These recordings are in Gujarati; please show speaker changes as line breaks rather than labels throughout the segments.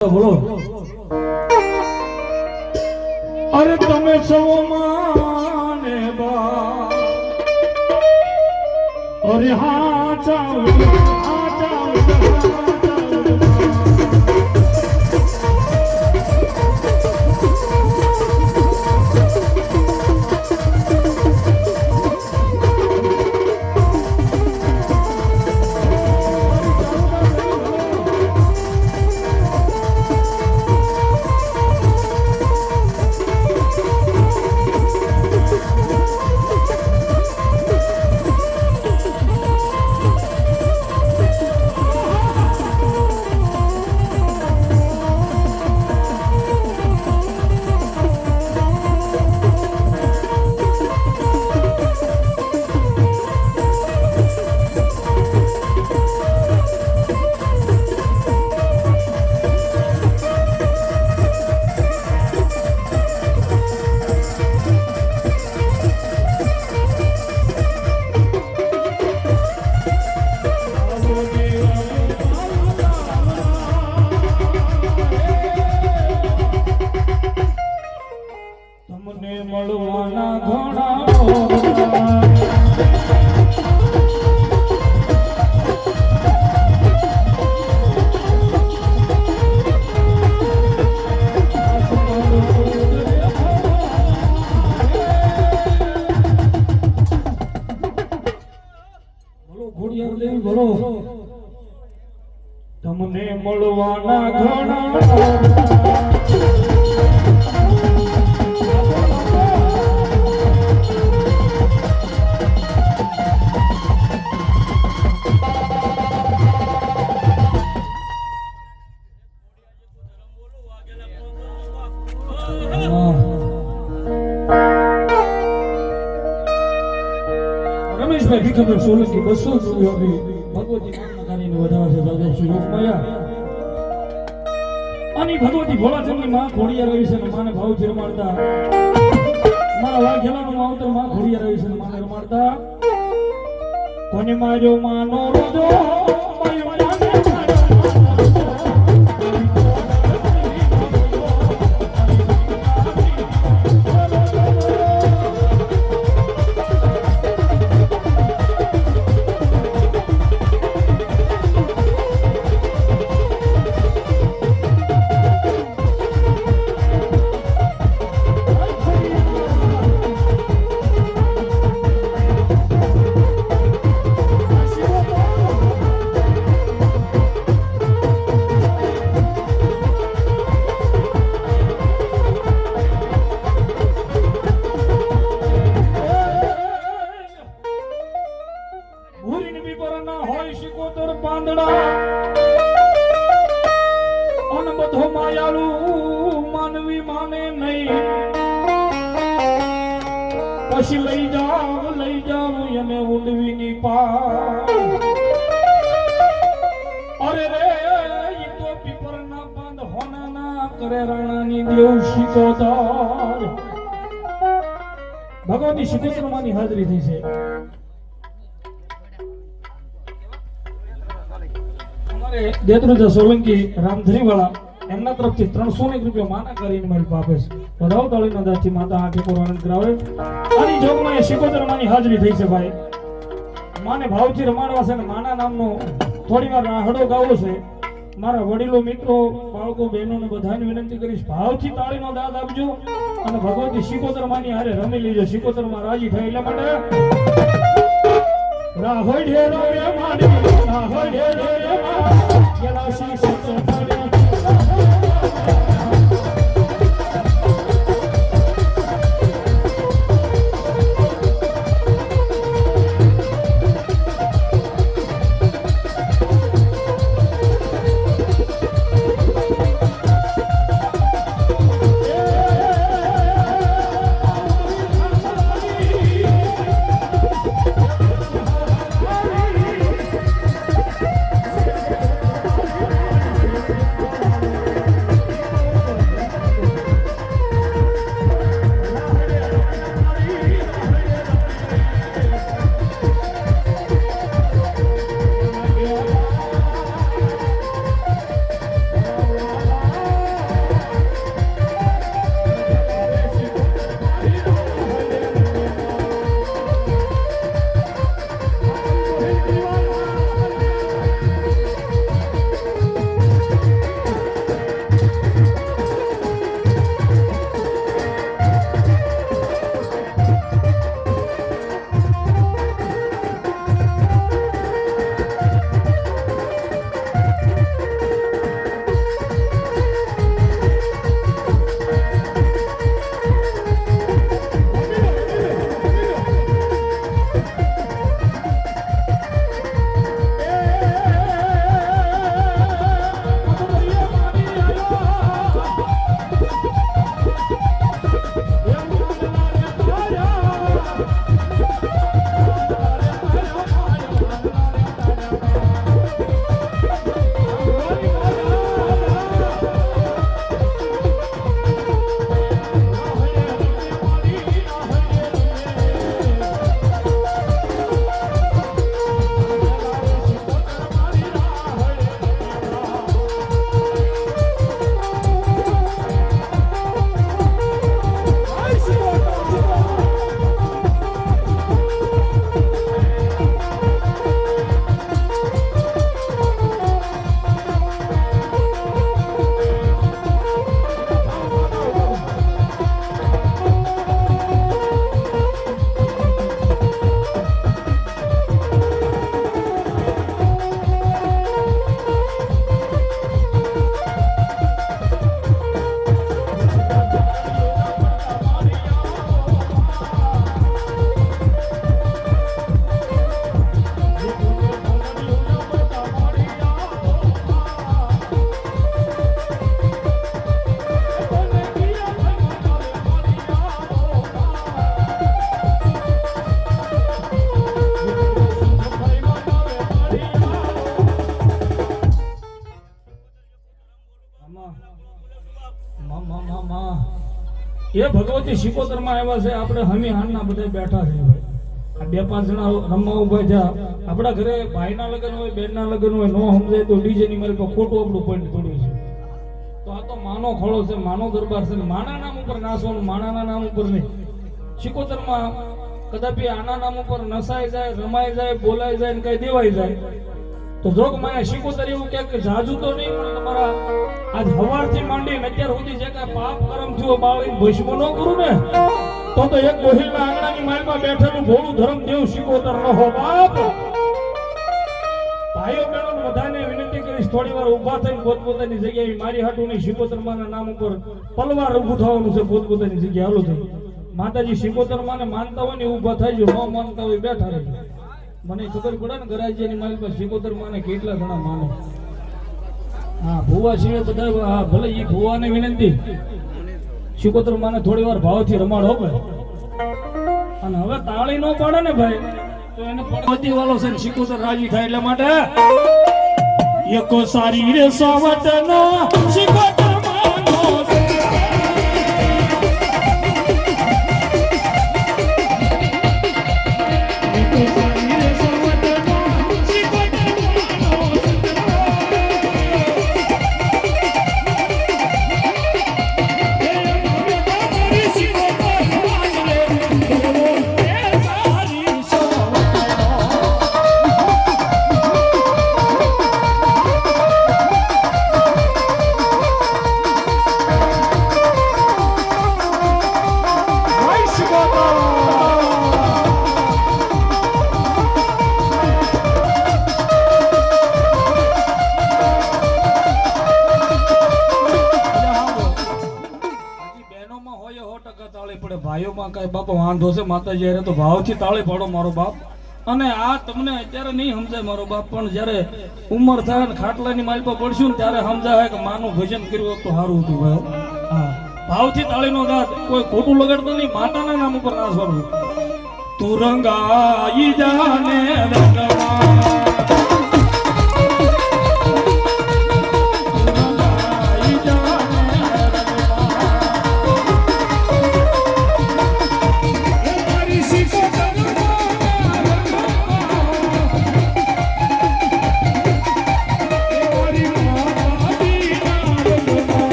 બોલો અરે તમે સૌ માને બા અરે હા ચાવ મળવાના ઘણા બોલો તમને મળવાના ઘણા રમેશભાઈ ભીખમભાઈ સોલંકી 200 રૂપિયા ભગવતી નામની વધારે છે દાદા શ્રી લોકમાયા અને ભગવતી ભોળાચંદની માં ખોડિયા રહી છે ને માને ભાવથી રમાડતા મારા વાઘેલાનો માવતર માં ખોડિયા રહી છે ને માને રમાડતા કોને માર્યો માનો રોજો માનવી માને નહીં પછી લઈ જાવ એને ઊંડવીની પાર અરે રે ઈ તો પીપરના પાંદ હોનાના કરે રાણાની દેવ શિકોતર ભગવતી શિકોતરમાંની હાજરી થઈ છે અમારે દેત્રુજા સોલંકી રામધરી વાળા એમના તરફથી 300 રૂપિયા માના કરીને મારી આપે છે વધાવ તાળીના દાસથી માતા આંખે પર આનંદ કરાવે અને જોગમાં એ શિકોતરમાંની હાજરી થઈ છે ભાઈ માને ભાવથી રમાડવા છે ને માના નામનો થોડી વાર રાહડો ગાવો છે મારા વડીલો મિત્રો બાળકો બહેનોને બધાને વિનંતી કરીશ ભાવથી તાળીનો દાદ આપજો અને ભગવતી શિકોતરમાંની હારે રમી લેજો શિકોતરમાં રાજી થાય એટલા માટે રાહોડે રે માડી રાહોડે રે ગેલા શિકોતર એ ભગવતી શિકોતર માં આવ્યા છે. આપણે હમી હાનના બધા બેઠા છે ભાઈ. આ 2-5 જણા રમવા ઉભા છે. આપણા ઘરે ભાઈના લગ્ન હોય, બેનના લગ્ન હોય, નો સમજાય તો ડીજે ની મારી પર ખોટું આપણું પોઈન્ટ તોડ્યું છે. તો આ તો માનો ખોળો છે, માનો દરબાર છે. માના નામ ઉપર નાસવાનું, માનાના નામ ઉપર નહીં. શિકોતર માં કદાપી આના નામ ઉપર નસાઈ જાય, રમાઈ જાય, બોલાઈ જાય ને કઈ દેવાઈ જાય તો જોગ માયા શિકોતર એવું કે જાજુ તો નહીં પણ તમારા આજ હવારથી માંડીને અત્યાર સુધી જે કાંઈ પાપ કર્મ થયો બાળી ભસ્મ ન કરું ને તો એક ગોહિલના આંગણાની માલમાં બેઠેલું ભોળું ધર્મ દેવ શિકોતર ન હો બાપ. ભાઈઓ બહેનો બધાને વિનંતી કરીશ થોડી વાર ઊભા થઈને પોતપોતાની જગ્યાએ મારી હાટુની શિકોતર માના નામ ઉપર પલવાર ઊભું થવાનું છે. પોતપોતાની જગ્યાએ હાલો થઈ માતાજી શિકોતર માને માનતા હોય ને ઊભા થઈ જો, ન માનતા હોય બેઠા રહેજો. મને ખબર પડે ને ગરાજીની મારી પાસે શિકોતર માને કેટલા ઘણા માને. હા ભુવા સિવાય બધા. હા ભલે એ ભુવાને વિનંતી શિકોતર માને થોડી વાર ભાવથી રમાડો ભાઈ. અને હવે તાળી નો પાડે ને ભાઈ તો એને પડવતી વાળો છે ને શિકોતર રાજી થાય એટલા માટે એકો સારી રે સાવટનો શિકોતર માનો ભાઈઓમાં કઈ બાપા વાંધો છે માતાજી અરે તો ભાવથી તાળી પાડો મારો બાપ. અને આ તમને અત્યારે નહીં સમજાય મારો બાપ પણ જ્યારે ઉંમર થાય ને ખાટલાની માલ પર પડશું ને ત્યારે સમજાય કે માનું ભજન કર્યું તો સારું હતું ભાઈ. હા ભાવથી તાળીનો દાંત કોઈ ખોટું લગાડતો નહીં. માતાના નામ ઉપર નાસવાનું. તું રંગાઈ જાને રંગમાં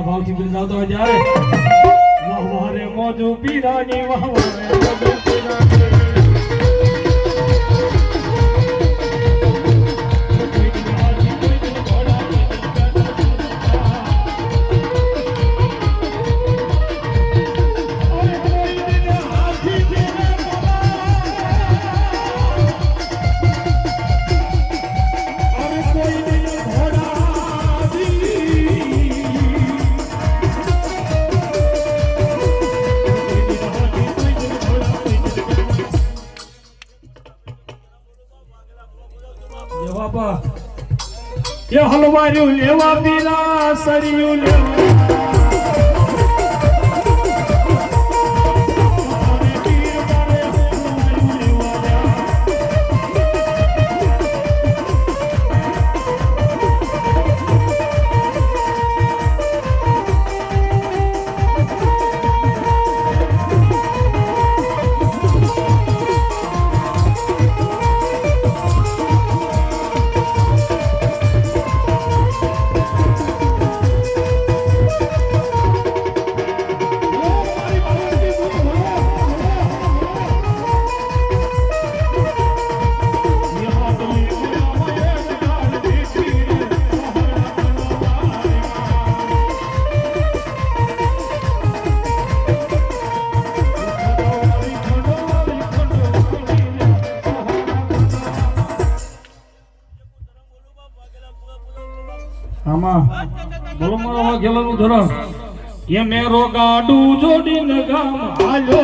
ભાવથી બિરદાવતો હોય જ્યારે વાહ વાહ રે મોજુ પીરાની વાહ વાહ રે મોજુ પીરાની ये हलवारियों लेवा पीला सरियों लेवा બોલો મારો ગેલાનું ધરમ એ મેરો ગાડું જોડીને ગામ હાલો